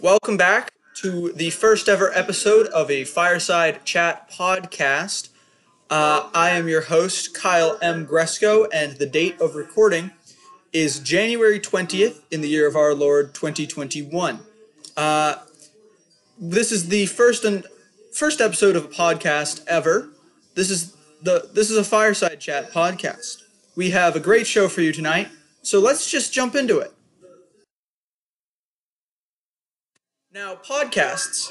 Welcome back to the first ever episode of a Fireside Chat podcast. I am your host, Kyle M. Gresco, and the date of recording is January 20th in the year of our Lord 2021. This is the first episode of a podcast ever. This is a Fireside Chat podcast. We have a great show for you tonight, so let's just jump into it. Now, podcasts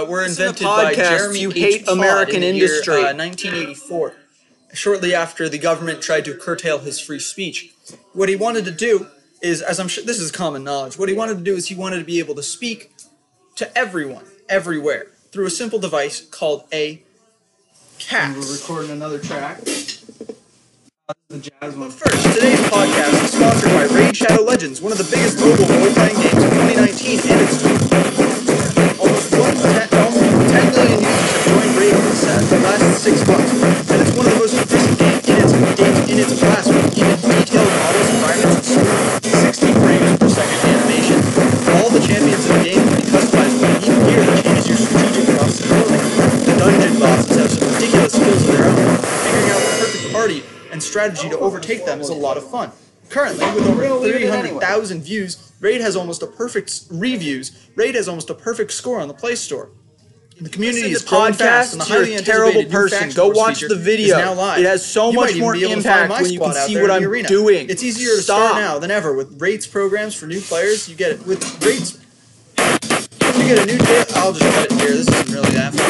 were invented by Jeremy H. Todd in the year 1984, shortly after the government tried to curtail his free speech. What he wanted to do is, as I'm sure this is common knowledge, what he wanted to do is he wanted to be able to speak to everyone, everywhere, through a simple device called a cat. We're recording another track. The jazz one. But first, today's podcast is sponsored by Raid Shadow Legends, one of the biggest mobile role-playing games of 2019, and it's almost 10 million users have joined Raid in the last 6 months, and it's one of the most efficient games in its class, with even detailed models, environments, and 60 frames per second animation. All the champions in the game can be customized with an even gear that changes your strategic buffs and clothing. The dungeon bosses have some ridiculous skills of their own. Figuring out the perfect party and strategy to overtake them is a lot of fun. Currently, with over 300,000 views, Raid has almost a perfect score on the Play Store. The community is growing fast, and the highly anticipated new faction Go force watch feature the video. is now live. It has so much more impact when you can see what I'm doing. It's easier to start now than ever with Raid's programs for new players. You get it with Raid's. You get a new day. I'll just cut it here. This isn't really that fun.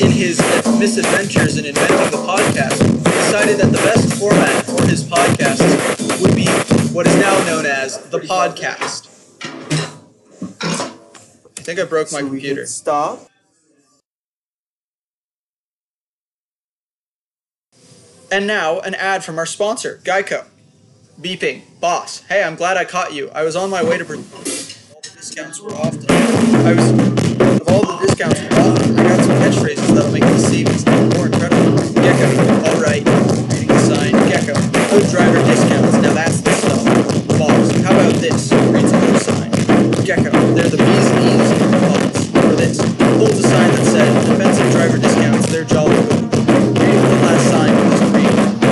In his misadventures in inventing the podcast, decided that the best format for his podcasts would be what is now known as the podcast. I think I broke my computer. Stop. And now, an ad from our sponsor, Geico. Beeping. Boss. Hey, I'm glad I caught you. I was on my way to... All the discounts were off today. I got some catchphrases that'll make the savings even more incredible. Gecko. Alright. Reading the sign. Gecko. Full driver discounts. Now that's the stuff. Boss. How about this? Reads the sign. Gecko. They're the bee's knees. Boss. Or this. Holds a sign that said defensive driver discounts. They're jolly good. Reading the last sign was green.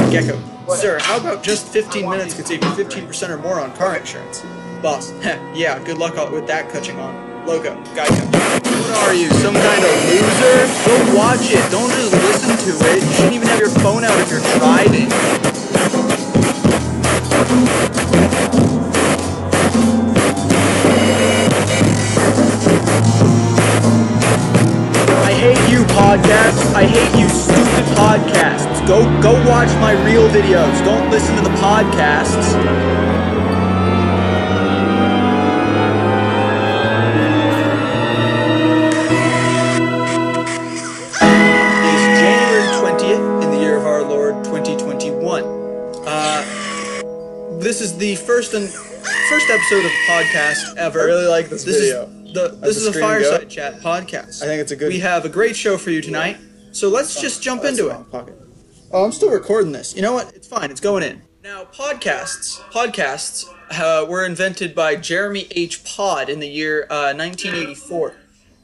Gecko. Sir, how about just 15 minutes could save you 15% or more on car insurance? Boss. Yeah, good luck with that catching on. Logo. Geico. What are you, some kind of loser? Go watch it. Don't just listen to it. You shouldn't even have your phone out if you're driving. I hate you, podcasts. I hate you, stupid podcasts. Go watch my real videos. Don't listen to the podcasts. This is the first episode of a podcast ever. I really like this video. This is a Fireside Chat podcast. I think it's a good... We have a great show for you tonight, so let's just jump into it. Oh, I'm still recording this. You know what? It's fine. It's going in. Now, podcasts were invented by Jeremy H. Todd in the year 1984,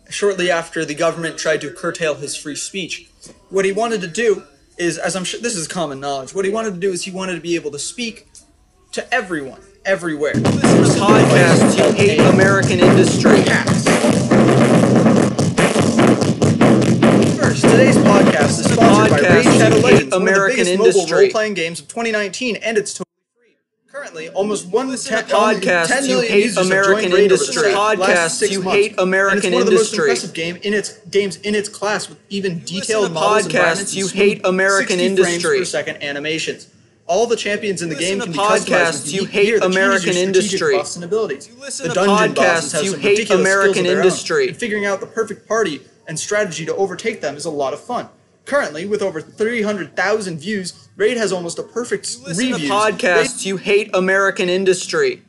shortly after the government tried to curtail his free speech. What he wanted to do is, as I'm sure this is common knowledge, what he wanted to do is he wanted to be able to speak to everyone, everywhere. Listen to podcasts, you hate American industry. First, today's podcast is sponsored by Raid Shadow Legends, one of the biggest mobile role-playing games of 2019, and it's totally free. Currently, almost 10 million users have joined Raid over the last 6 months. Hate American and it's one of the most industry. impressive games in its class, with even detailed models, environments, you hate American 60 industry. frames per second animations. All the champions in the game can be customized with you unique hate gear that American changes your strategic industry. buffs and abilities. The dungeon bosses podcasts have you some hate ridiculous American skills of their industry. own, and figuring out the perfect party and strategy to overtake them is a lot of fun. Currently, with over 300,000 views, Raid has almost a perfect reviews. Podcasts you hate American industry.